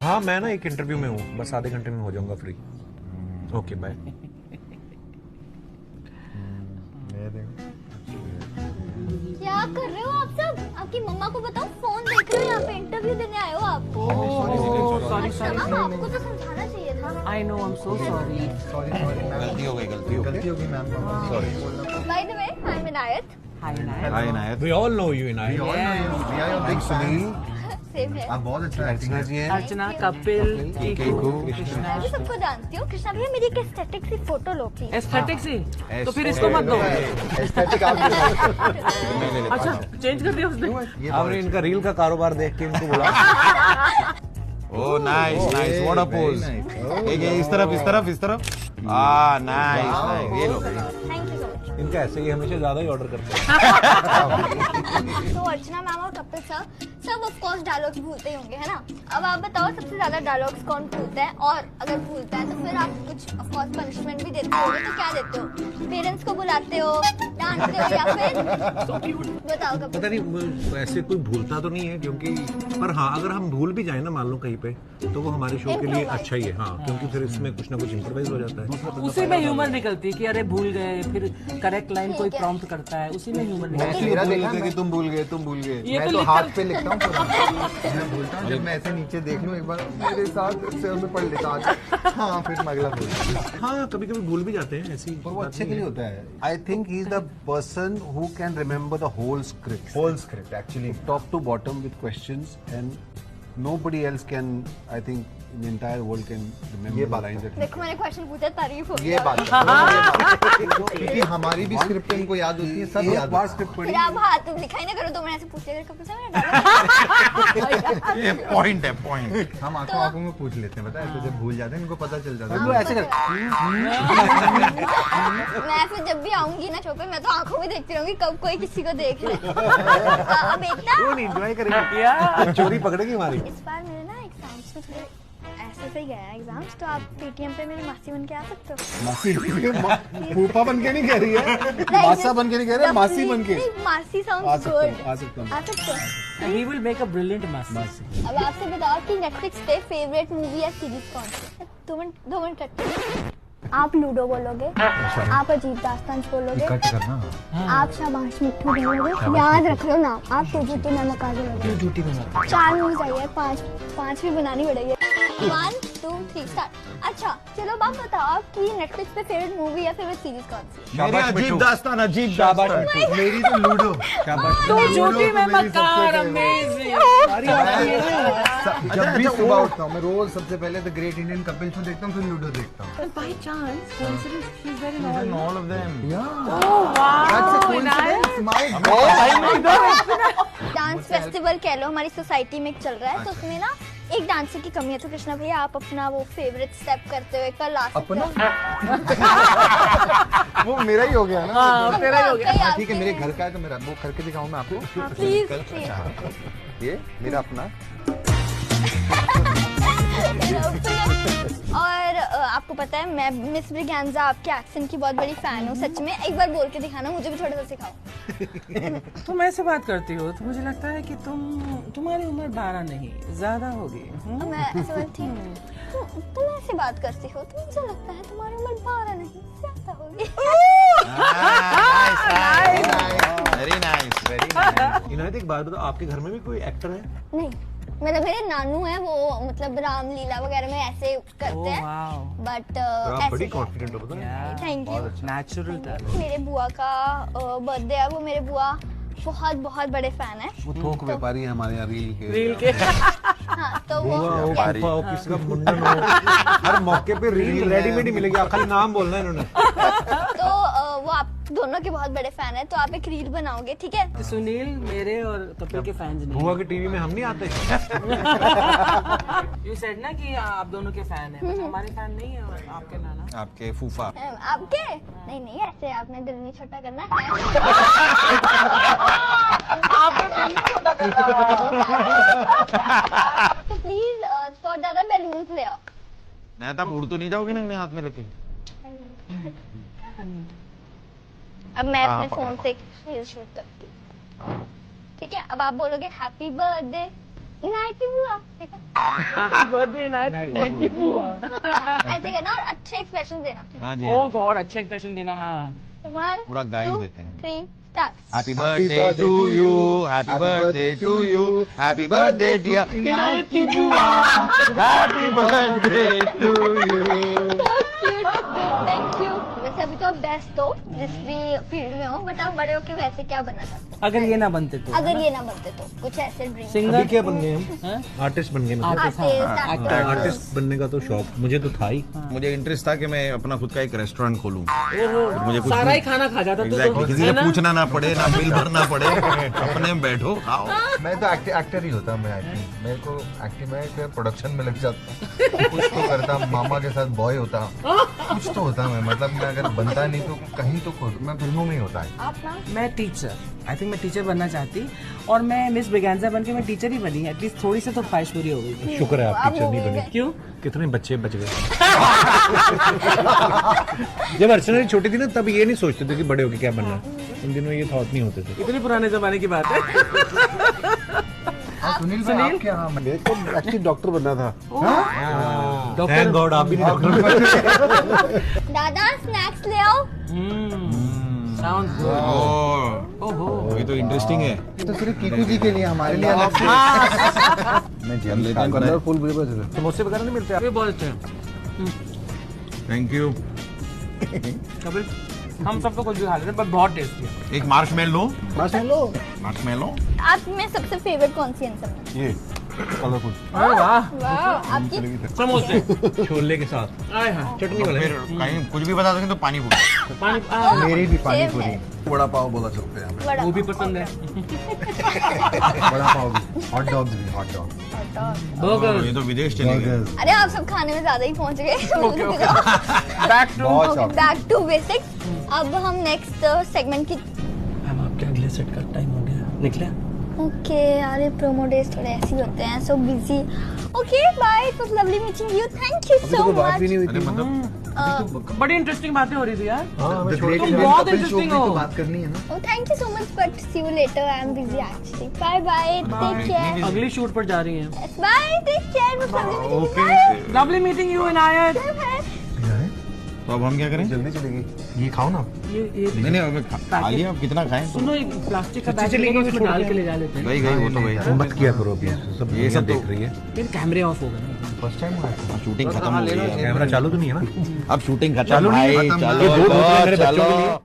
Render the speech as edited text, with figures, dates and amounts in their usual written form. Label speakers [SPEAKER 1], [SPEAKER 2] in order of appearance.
[SPEAKER 1] हाँ मैं ना एक इंटरव्यू में हूँ, बस आधे घंटे में हो जाऊंगा फ्री। Okay bye.
[SPEAKER 2] क्या कर रहे हो आप सब? आपकी मम्मा को बताओ, फोन देख रहे हो, यहाँ पे इंटरव्यू देने आए हो आप।
[SPEAKER 3] सॉरी
[SPEAKER 2] अच्छा मैम, आपको तो समझाना चाहिए था।
[SPEAKER 3] I know, I am so sorry.
[SPEAKER 1] गलती हो गई ma'am. Sorry.
[SPEAKER 2] By the way, I am Inayat.
[SPEAKER 3] Hi Nayak.
[SPEAKER 1] Hi Inayat. We all know you Inayat.
[SPEAKER 2] Same है।
[SPEAKER 4] आप बहुत अच्छा एक्टिंग जी हैं।
[SPEAKER 3] अर्चना, कपिल, कीकू,
[SPEAKER 2] मैं भी सबको जानती हूँ। कृष्णा भैया, मेरी एक एस्थेटिक सी फोटो लो प्लीज।
[SPEAKER 3] एस्थेटिक से तो फिर इसको मत दो।
[SPEAKER 4] एस्थेटिक आप
[SPEAKER 3] अच्छा चेंज कर दिया उसने।
[SPEAKER 1] आपने इनका रील का कारोबार देख के इनको बुला। Oh nice nice, what a pose. इस तरफ। नाइस ये लो।
[SPEAKER 2] Thank you so much.
[SPEAKER 1] इनका ऐसे ही हमेशा ज्यादा ही ऑर्डर करते हैं।
[SPEAKER 2] तो अर्चना मैम और कपिल सर सब ऑफ कोर्स डायलॉग्स भूलते ही होंगे, है ना? अब आप बताओ, सबसे ज्यादा डायलॉग्स कौन भूलता है? और अगर भूलता है तो फिर आप कुछ ऑफ कोर्स पनिशमेंट भी देते होगे, तो क्या देते हो? पेरेंट्स को बुलाते हो, डांटते हो, या फिर बताओ कपिल।
[SPEAKER 1] पता नहीं, ऐसे कोई भूलता तो नहीं है क्योंकि, पर हाँ अगर हम भूल भी जाए ना मान लो कहीं पे, तो वो हमारे शो के लिए अच्छा ही है। हाँ क्योंकि फिर इसमें कुछ ना कुछ इम्प्रोवाइज हो जाता है।
[SPEAKER 3] उसी में ह्यूमर निकलती है कि अरे भूल गए, फिर करेक्ट लाइन कोई प्रॉम्प्ट करता है, उसी में ह्यूमर निकलता है।
[SPEAKER 4] मेरा देखा कि तुम भूल गए।
[SPEAKER 3] ये
[SPEAKER 4] मैं
[SPEAKER 3] तो
[SPEAKER 4] तो
[SPEAKER 3] लिखकर-
[SPEAKER 4] हाथ पे लिखता हूँ पूरा। मैं बोलता हूँ, जब मैं ऐसे नीचे देख लूँ एक बार मेरे साथ सिर में पढ़ लेता आज। हाँ फिर मैं अगला बोलता।
[SPEAKER 1] हाँ कभी कभी भूल भी जाते हैं ऐसी।
[SPEAKER 4] पर वो अच्छे के लिए होता है।
[SPEAKER 5] I think he's the person who can remember the whole script,
[SPEAKER 4] whole script actually.
[SPEAKER 5] top to bottom with questions, and nobody else can, I think, in the entire world can remember
[SPEAKER 4] ये
[SPEAKER 5] the
[SPEAKER 4] बात
[SPEAKER 5] lines
[SPEAKER 4] है।
[SPEAKER 5] that he
[SPEAKER 2] देखो मैंने question पूछा, तारीफ हो
[SPEAKER 4] ये
[SPEAKER 2] गया।
[SPEAKER 4] बात है। क्योंकि हमारी भी स्क्रिप्ट इनको याद होती है, सब
[SPEAKER 5] एक
[SPEAKER 4] याद
[SPEAKER 5] बार
[SPEAKER 4] होता है।
[SPEAKER 5] स्क्रिप्ट
[SPEAKER 2] फिर
[SPEAKER 5] पढ़ी।
[SPEAKER 2] आप हाथ दिखाई ना करो, तो मैंने ऐसे पूछ लिया कपिल सर मैंने
[SPEAKER 1] ये पॉइंट है पॉइंट।
[SPEAKER 4] हम आंखों आंखों में पूछ लेते हैं, पता है? तो जब भूल जाते हैं इनको पता चल जाता है।
[SPEAKER 5] वो ऐसे कर।
[SPEAKER 2] मैं फिर जब भी आऊंगी ना शो पे, मैं तो आंखों में देखती रहूंगी कब कोई किसी को देख ले। अब एक ना
[SPEAKER 1] वो नहीं एंजॉय करेंगे। चोरी पकड़ेगी हमारी।
[SPEAKER 2] इस बार मेरे ना एग्जाम्स में थोड़े ऐसे से गया है एग्जाम्स, तो आप पेटीएम पे मेरी मासी बन के आ सकते हो?
[SPEAKER 4] मासी फूफा बन के नहीं कह रही है, मासा बन के नहीं कह रही है, मासी बन के।
[SPEAKER 2] नहीं, मासी
[SPEAKER 4] आ
[SPEAKER 2] साउंड्स
[SPEAKER 4] सकता
[SPEAKER 2] गुड।
[SPEAKER 4] हूँ, आ सकता हूँ।
[SPEAKER 2] आ सकते हो।
[SPEAKER 3] He will make a brilliant master.
[SPEAKER 2] अब आपसे बताओ कि नेटफ्लिक्स पे फेवरेट मूवी या सीरीज कौन सी है? 2 मिनट कट। आप लूडो बोलोगे, आप अजीब दास्तान बोलोगे,
[SPEAKER 4] कट करना।
[SPEAKER 2] आप शाबाश मिट्ठू बोलोगे, याद रख लो ना, आप तो झूठी मैं मका बोलोगे।
[SPEAKER 3] झूठी बना।
[SPEAKER 2] 4 मूवीज आई है, 5 भी बनानी पड़ेगी। 1 2 3 स्टार्ट। अच्छा चलो अब आप बताओ आपकी नेटफ्लिक्स पे फेवरेट मूवी या फेवरेट सीरीज कौन सी है?
[SPEAKER 4] मेरी अजीब दास्तान, अजीब दास्तान। मेरी तो लूडो।
[SPEAKER 3] तो झूठी में मक्कार, अमेजिंग।
[SPEAKER 4] जब भी सुबह उठता हूँ मैं रोज सबसे पहले the great Indian Kapil show देखता हूँ, फिर लूडो देखता हूँ।
[SPEAKER 3] By chance, coincidence, she's very normal.
[SPEAKER 4] All of them.
[SPEAKER 3] Oh wow, nice.
[SPEAKER 2] Dance festival कह लो हमारी सोसाइटी में चल रहा है, तो उसमें ना एक डांसर की कमी है। तो कृष्णा भैया आप अपना वो फेवरेट स्टेप करते हुए कल ला सकते हो?
[SPEAKER 4] वो मेरा ही हो गया ना।
[SPEAKER 3] हाँ, तेरा ही हो गया।
[SPEAKER 2] हाँ,
[SPEAKER 4] ठीक है, मेरे घर का है तो मेरा वो करके दिखाऊं मैं आपको।
[SPEAKER 2] Please please.
[SPEAKER 4] ये मेरा अपना।
[SPEAKER 2] और आपको पता है मैं मिस ब्रिगेंजा आपके एक्सेंट की बहुत बड़ी फैन हूँ, सच में। एक बार बोल के दिखाना, मुझे भी थोड़ा सा सिखाओ।
[SPEAKER 3] तुम ऐसे बात करती हो तो मुझे लगता है कि तुम्हारी उम्र 12 नहीं ज्यादा होगी।
[SPEAKER 2] मैं ऐसे बोलती हूँ, तुम ऐसे बात करती हो तो मुझे लगता है तुम्हारी उम्र 12 नहीं ज्यादा होगी।
[SPEAKER 1] Very nice very nice. Inayat एक बात बताओ, आपके घर में भी कोई एक्टर है?
[SPEAKER 2] नहीं, मतलब मेरे नानू है, वो मतलब रामलीला वगैरह में ऐसे करते हैं,
[SPEAKER 3] वाओ,
[SPEAKER 2] बट
[SPEAKER 1] आप बड़ी कॉन्फिडेंट हो पता है।
[SPEAKER 2] Thank you.
[SPEAKER 3] Natural talent.
[SPEAKER 2] मेरे बुआ का बर्थडे है, वो मेरे बुआ बहुत बहुत बड़े फैन है।
[SPEAKER 5] वो थोक व्यापारी है हमारे यहाँ
[SPEAKER 3] रील के।
[SPEAKER 2] हाँ तो वो
[SPEAKER 1] फूफा हो, किसी का मुंडन हो, हर मौके पे रील रेडीमेड ही मिलेगी। आप खाली नाम बोलना है इन्होंने।
[SPEAKER 2] तो वो आप दोनों के बहुत बड़े फैन है, तो आप एक रील बनाओगे, ठीक है?
[SPEAKER 3] सुनील मेरे और कपिल के फैंस नहीं।
[SPEAKER 1] बुआ के टीवी में हम नहीं आते।
[SPEAKER 3] यू सेड ना कि आप दोनों के फैन हैं, बट हमारे फैन नहीं है। और आपके नाना
[SPEAKER 1] आपके फूफा।
[SPEAKER 2] आपके नहीं नहीं, ऐसे आपने दिल नहीं छोटा करना है। तो प्लीज थोड़ा ज्यादा बैलून्स ले आओ।
[SPEAKER 1] मैं तो उड़ तो नहीं जाओगे ना हाथ में लेके।
[SPEAKER 2] अब मैं अपने फोन से रील शूट करती हूँ, ठीक है? अब आप बोलोगे हैप्पी बर्थडे इनायती बुआ
[SPEAKER 3] बर्थडे नाइट थैंक यू
[SPEAKER 2] ऐसे करना और अच्छे एक्सप्रेशन देना।
[SPEAKER 1] हाँ जी
[SPEAKER 3] ओह गॉड अच्छा एक्सप्रेशन देना। हाँ
[SPEAKER 2] 1
[SPEAKER 1] पूरा गाइड
[SPEAKER 2] 2
[SPEAKER 1] देते हैं।
[SPEAKER 2] 3 start.
[SPEAKER 1] Happy birthday to you, happy birthday to you, happy birthday dear Inayati Bua, happy birthday to you.
[SPEAKER 2] Thank you. वैसे अभी तो आप बेस्ट हो जिस भी फील्ड में हो, बट आप बड़े होके वैसे क्या बनना चाहते हो?
[SPEAKER 3] अगर ये ना बनते तो
[SPEAKER 2] अगर ये ना बनते तो कुछ ऐसे ड्रीम।
[SPEAKER 3] सिंगर
[SPEAKER 6] क्या बन गए हम? आर्टिस्ट बन गए मतलब
[SPEAKER 2] आर्टिस्ट
[SPEAKER 6] आर्टिस्ट बनने का तो शौक मुझे तो था ही।
[SPEAKER 1] मुझे इंटरेस्ट था कि मैं अपना खुद का एक रेस्टोरेंट खोलूं। मुझे कुछ
[SPEAKER 3] सारा ही खाना खा जाता
[SPEAKER 1] Exactly, किसी से पूछना ना पड़े, ना बिल भरना पड़े, अपने बैठो खाओ।
[SPEAKER 4] मैं तो एक्टर ही होता। मैं एक्टिंग मेरे को एक्टिंग में प्रोडक्शन में लग जाता, कुछ तो करता, मामा के साथ बॉय होता, कुछ तो होता मैं। मतलब मैं अगर बनता नहीं तो कहीं तो मैं फिल्मों में ही होता है।
[SPEAKER 2] आप ना
[SPEAKER 3] मैं टीचर आई थिंक मैं टीचर बनना चाहती और मैं मिस ब्रिगेंजा बन के मैं टीचर ही बनी। एटलीस्ट थोड़ी सी तो ख्वाहिश पूरी हो गई।
[SPEAKER 6] शुक्र है आप
[SPEAKER 2] आप
[SPEAKER 6] टीचर नहीं
[SPEAKER 2] movie
[SPEAKER 6] बने।
[SPEAKER 2] में-
[SPEAKER 3] क्यों?
[SPEAKER 6] कितने बच्चे बच गए। जब अर्चना छोटी थी ना तब ये नहीं सोचते थे कि बड़े होके क्या बनना है। उन दिनों ये थॉट नहीं होते थे।
[SPEAKER 3] इतने पुराने जमाने की बात है।
[SPEAKER 4] सुनील भाई आप क्या? हाँ,
[SPEAKER 5] मेरे को एक्चुअली डॉक्टर बनना था।
[SPEAKER 6] थैंक गॉड आप भी नहीं डॉक्टर।
[SPEAKER 2] दादा स्नैक्स ले आओ।
[SPEAKER 3] Sound good. ओहो
[SPEAKER 1] ये तो इंटरेस्टिंग है।
[SPEAKER 4] तो सिर्फ कीकू जी के लिए, हमारे लिए अलग से। मैं जेल
[SPEAKER 1] लेते हैं
[SPEAKER 5] कलरफुल भी
[SPEAKER 6] समोसे वगैरह नहीं मिलते।
[SPEAKER 3] ये बहुत अच्छे हैं।
[SPEAKER 1] Thank you.
[SPEAKER 3] कपिल हम सब तो कुछ भी खा लेते हैं पर बहुत टेस्टी है।
[SPEAKER 1] एक मार्शमेलो।
[SPEAKER 5] मार्शमेलो
[SPEAKER 1] मार्शमेलो
[SPEAKER 2] आप में सबसे फेवरेट कौन सी है इन सब में?
[SPEAKER 5] ये कलरफुल
[SPEAKER 3] अरे वाह
[SPEAKER 2] वाह आपकी
[SPEAKER 3] समोसे
[SPEAKER 6] छोले के साथ
[SPEAKER 3] आए हाँ
[SPEAKER 6] चटनी वाले।
[SPEAKER 1] फिर कहीं कुछ भी बता सकें तो पानी पूरी।
[SPEAKER 3] पानी
[SPEAKER 4] मेरी भी पानी
[SPEAKER 2] सेम
[SPEAKER 4] पूरी,
[SPEAKER 2] है।
[SPEAKER 4] बड़ा पाव बोला चलते हैं,
[SPEAKER 2] बड़ा
[SPEAKER 3] वो भी पसंद है।
[SPEAKER 4] बड़ा पाव भी, हॉट डॉग्स भी, हॉट डॉग,
[SPEAKER 3] बर्गर
[SPEAKER 1] ये तो विदेश चले गए।
[SPEAKER 2] अरे आप सब खाने में ज्यादा ही पहुंच गए।
[SPEAKER 3] बैक टू
[SPEAKER 4] बहुत शौक।
[SPEAKER 2] Back to basics. अब हम नेक्स्ट सेगमेंट की
[SPEAKER 3] हम आपके अगले सेट का टाइम हो गया निकले।
[SPEAKER 2] ओके यार ये प्रोमो डेज थोड़े ऐसे ही होते हैं, so busy. Okay bye, it was lovely meeting you, thank you so
[SPEAKER 5] बात भी नहीं
[SPEAKER 2] मच।
[SPEAKER 5] हुई
[SPEAKER 1] अरे
[SPEAKER 5] थी।
[SPEAKER 1] मतलब
[SPEAKER 3] बड़ी इंटरेस्टिंग बातें हो रही थी यार।
[SPEAKER 4] The Great
[SPEAKER 3] तुम
[SPEAKER 4] Indian
[SPEAKER 3] बहुत
[SPEAKER 4] Couple
[SPEAKER 3] interesting
[SPEAKER 4] Show में
[SPEAKER 3] हो।
[SPEAKER 4] तो बात करनी है ना।
[SPEAKER 2] Oh, thank you so much, but see you later. I am busy actually. Bye bye. Take care.
[SPEAKER 3] अगली शूट पर जा रही हैं।
[SPEAKER 2] Bye. Take care. It was lovely meeting you. Bye.
[SPEAKER 3] Lovely meeting you Inayat.
[SPEAKER 1] तो अब हम क्या करें?
[SPEAKER 4] जल्दी चलेगी, ये खाओ ना।
[SPEAKER 3] ये
[SPEAKER 1] नहीं नहीं अब खा लिया, अब कितना खाएं?
[SPEAKER 3] सुनो एक प्लास्टिक का बैग
[SPEAKER 6] चलेगी,
[SPEAKER 3] उसमें
[SPEAKER 6] छोड़
[SPEAKER 3] डाल
[SPEAKER 6] के
[SPEAKER 3] के ले जा लेते हैं।
[SPEAKER 1] गई गई वो तो गई।
[SPEAKER 6] मत किया करो अभी सब
[SPEAKER 1] ये सब
[SPEAKER 6] देख
[SPEAKER 1] तो-
[SPEAKER 6] रही है।
[SPEAKER 3] फिर कैमरे ऑफ हो गए।
[SPEAKER 4] फर्स्ट टाइम हुआ है।
[SPEAKER 1] शूटिंग खत्म हो गई है।
[SPEAKER 6] कैमरा चालू तो नहीं है ना?
[SPEAKER 1] अब शूटिंग खत्म
[SPEAKER 6] चालू नहीं है,
[SPEAKER 1] भाई,
[SPEAKER 4] खत्म।
[SPEAKER 1] चलो
[SPEAKER 6] ये दो बोतलें मेरे
[SPEAKER 1] चलो
[SPEAKER 6] बच्चों के लिए।